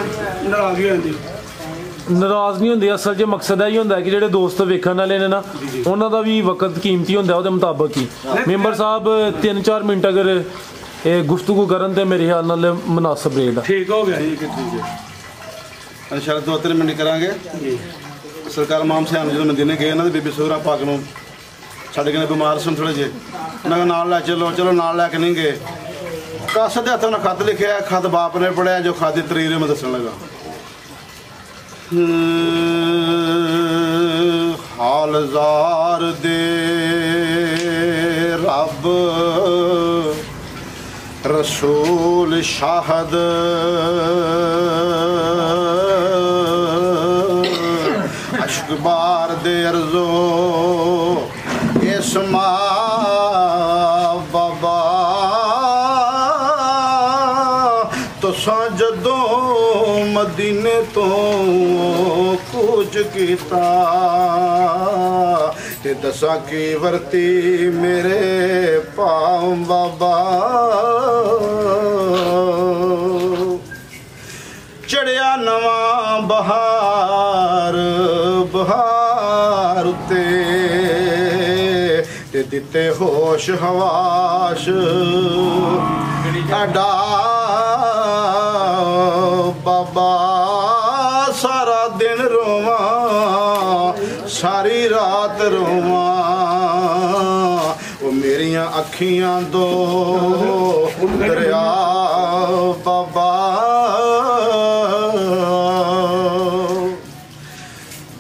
ਨਾਰਾਜ਼ਗੀ ਹੋ ਜਾਂਦੀ। ਨਾਰਾਜ਼ ਨਹੀਂ ਹੁੰਦੇ, ਅਸਲ 'ਚ ਮਕਸਦ ਇਹ ਹੀ ਹੁੰਦਾ ਕਿ ਜਿਹੜੇ ਦੋਸਤ ਵੇਖਣ ਵਾਲੇ ਨੇ ਨਾ ਉਹਨਾਂ ਦਾ ਵੀ ਵਕਤ ਕੀਮਤੀ ਹੁੰਦਾ ਉਹਦੇ ਮੁਤਾਬਕ ਹੀ। ਮੈਂਬਰ ਸਾਹਿਬ 3-4 ਮਿੰਟ ਅਗਰ ਇਹ ਗੁਫ਼ਤਗੂ ਕਰਨ ਤੇ ਮੇਰੇ ਖਿਆਲ ਨਾਲ ਮੁਨਾਸਬ ਰਹੇਗਾ। ਠੀਕ ਹੋ ਗਿਆ ਠੀਕ ਹੈ ਇਨਸ਼ਾਅੱਲਾ 2-3 ਮਿੰਟ ਕਰਾਂਗੇ। ਸਰਕਾਰ ਮਾਮ ਸਾਹਿਬ ਜਦੋਂ ਮਦੀਨੇ ਗਏ ਇਹਨਾਂ ਦੇ ਬੀਬੀ ਸੋਹਰਾ ਪਾਕ ਨੂੰ ਛੱਡ ਕੇ ਬਿਮਾਰ ਸਨ ਥੋੜੇ ਜਿਹੇ, ਉਹਨਾਂ ਨਾਲ ਲੈ ਚਲੋ ਨਾਲ ਲੈ ਕੇ ਨਹੀਂ ਗਏ। ਕਾਸਦ ਦੇ ਹੱਥੋਂ ਨਾਲ ਖਤ ਲਿਖਿਆ, ਖਤ ਬਾਪ ਨੇ ਪੜਿਆ ਜੋ ਖਾਦੀ ਤਰੀਰ ਮੈਂ ਦੱਸਣ ਲੱਗਾ। ਹਾਲ ਜ਼ਾਰ ਦੇ ਰੱਬ ਰਸੂਲ ਸ਼ਾਹਦ ਅਸ਼ਕ ਬਾਰ ਦੇ ਅਰਜ਼ੋ ਇਸਮਾ ਬਾਬਾ ਤੁਸਾਂ ਜਦੋਂ ਮਦੀਨੇ ਤੋਂ ਕੁਝ ਕੀਤਾ ਤੇ ਦਸਾਂ ਕੀ ਵਰਤੀ ਮੇਰੇ ਪਾਉ ਬਾਬਾ। ਚੜਿਆ ਨਵਾਂ ਬਹਾਰ ਉੱਤੇ ਤੇ ਦਿੱਤੇ ਹੋਸ਼ ਹਵਾਸ਼ ਅਡਾ ਬਾਬਾ। ਸਾਰਾ ਦਿਨ ਰੋਵਾਂ ਸਾਰੀ ਰਾਤ ਰੋਵਾਂ ਉਹ ਮੇਰੀਆਂ ਅੱਖੀਆਂ ਦੋ ਦਰਿਆ ਬਾਬਾ।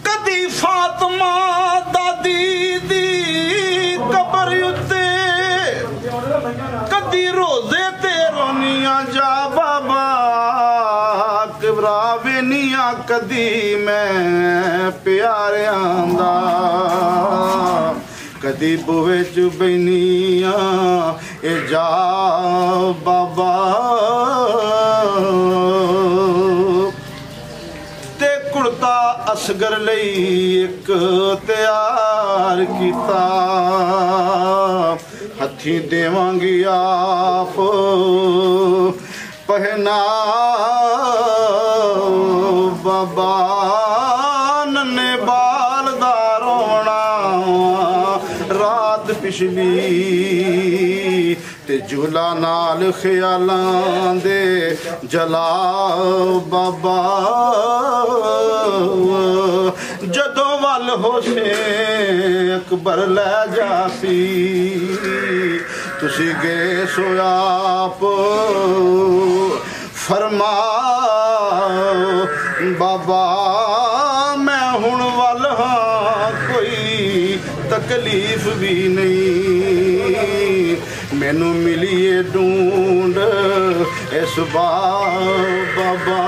ਕਦੀ ਫਾਤਮਾ ਦਾਦੀ ਦੀ ਕਬਰ ਉੱਤੇ ਕਦੀ ਰੋਜ਼ੇ ਤੇ ਰੋਨੀਆਂ ਜਾ ਬਾਬਾ। ਘਬਰਾਵੇ ਨੀਆਂ ਕਦੀ ਮੈਂ ਪਿਆਰਿਆਂ ਦਾ ਕਦੀ ਬੂਹੇ ਚ ਬੈਨੀਆਂ ਇਹ ਜਾ ਬਾਬਾ। ਤੇ ਕੁੜਤਾ ਅਸਗਰ ਲਈ ਇੱਕ ਤਿਆਰ ਕੀਤਾ ਹੱਥੀਂ ਦੇਵਾਂਗੀ ਆਪ ਪਹਿਨਾ ਬਾਬਾ। ਨੰਨੇ ਬਾਲ ਦਾ ਰੋਣਾ ਰਾਤ ਪਿਛਲੀ ਤੇ ਝੂਲਾ ਨਾਲ ਖਿਆਲਾਂ ਦੇ ਜਲਾ ਬਾਬਾ। ਜਦੋਂ ਵੱਲ ਹੋਸੇ ਅਕਬਰ ਲੈ ਜਾਸੀ ਤੁਸੀਂ ਗਏ ਸੋ ਆਪ ਫਰਮਾ ਬਾਬਾ। ਮੈਂ ਹੁਣ ਵੱਲ ਹਾਂ ਕੋਈ ਤਕਲੀਫ ਵੀ ਨਹੀਂ ਮੈਨੂੰ ਮਿਲੀਏ ਢੂੰਡ ਇਸ ਬਾਬਾ।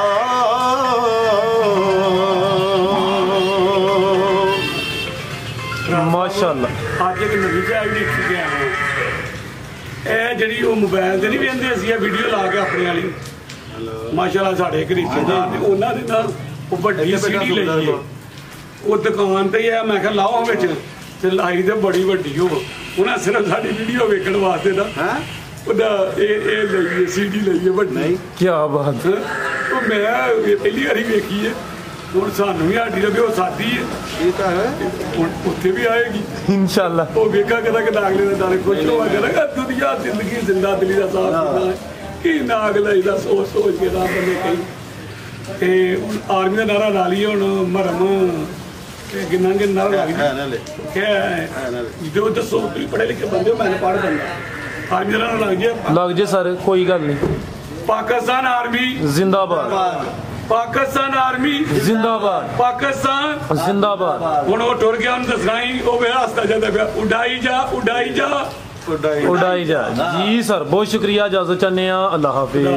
ਮਾਸ਼ਾਅੱਲਾ ਅੱਜ ਇੱਕ ਨਵੀਂ ਚਾਹ ਦੇਖੀ ਗਿਆ ਇਹ ਜਿਹੜੀ ਉਹ ਮੋਬਾਈਲ ਤੇ ਨਹੀਂ ਵੇਖਦੇ ਅਸੀਂ ਇਹ ਵੀਡੀਓ ਲਾ ਕੇ ਆਪਣੇ ਵਾਲੀ ਮਾਸ਼ਾਅੱਲਾ ਸਾਡੇ ਇੱਕ ਰਿਸ਼ਤੇਦਾਰ ਨੇ ਉਹਨਾਂ ਦੇ ਤਾਂ ਉਹ ਵੱਡੀ ਸੀਡੀ ਲਈ ਉਹ ਦੁਕਾਨ ਤੇ ਆ। ਮੈਂ ਕਿਹਾ ਲਾਓ ਵਿੱਚ ਤੇ ਲਾਈ ਤੇ ਬੜੀ ਵੱਡੀ ਹੋ ਉਹਨਾਂ ਸਿਰਫ ਸਾਡੀ ਵੀਡੀਓ ਵੇਖਣ ਵਾਸਤੇ ਦਾ ਉਹਦਾ ਇਹ ਲਈਏ ਸੀਡੀ ਲਈਏ ਵੱਡੀ। ਕੀ ਬਾਤ। ਉਹ ਮੈਂ ਪਹਿਲੀ ਵਾਰੀ ਵੇਖੀ ਹੈ ਹੁਣ ਸਾਨੂੰ ਵੀ ਸਾਡੀ ਦਾ ਵੀ ਉਹ ਸਾਥੀ ਹੈ ਇਹ ਤਾਂ ਹੈ ਹੁਣ ਉੱਥੇ ਵੀ ਆਏਗੀ ਇਨਸ਼ਾਅੱਲਾ। ਉਹ ਵੇਖਾ ਕਦਾ ਕਿ ਨਾਗਲੇ ਦਾ ਦਾਣੇ ਖੁਸ਼ ਹੋਆ ਕਰਾਂਗਾ ਦੁਨੀਆ ਜ਼ਿੰਦਗੀ ਜ਼ਿੰਦਾ ਦਿਲੀ ਦਾ ਸਾਥ ਕੀ ਨਾਗਲਾ ਇਹਦਾ ਸੋਚ ਕੇ ਦਾ ਬੰਦੇ ਕਈ ਤੇ ਹੁਣ ਆਰਮੀ ਦਾ ਨਾਰਾ ਲਾ ਲਈ ਹੁਣ ਮਰਮ ਤੇ ਕਿੰਨਾ ਨਾਰਾ ਲਾ ਲਈ ਜੋ ਦੱਸੋ ਤੁਸੀਂ ਪੜ੍ਹੇ ਲਿਖੇ ਬੰਦੇ ਹੋ ਮੈਂ ਪੜ੍ਹ ਦਿੰਦਾ आर्मी ਦਾ ਲੱਗ ਜੇ ਲੱਗ ਜੇ ਸਰ ਕੋਈ ਗੱਲ ਨਹੀਂ ਪਾਕਿਸਤਾਨ ਆਰਮੀ ਜ਼ਿੰਦਾਬਾਦ ਪਾਕਿਸਤਾਨ ਆਰਮੀ ਜ਼ਿੰਦਾਬਾਦ ਪਾਕਿਸਤਾਨ ਜ਼ਿੰਦਾਬਾਦ ਹੁਣ ਉਹ ਟੁਰ ਗਿਆ ਉਹਨੂੰ ਦੱਸਣਾ ਹੀ ਉਹ ਵੇ ਹੱਸਦਾ ਜਾਂਦਾ ਪਿਆ ਉਡਾਈ ਜਾ ਉਡਾਈ ਜਾ ਜੀ ਸਰ ਬਹੁਤ ਸ਼ੁਕਰੀਆ ਇਜਾਜ਼ਤ ਚਾਹੁੰਦੇ ਆ ਅੱਲਾਹ ਹਾਫਿਜ਼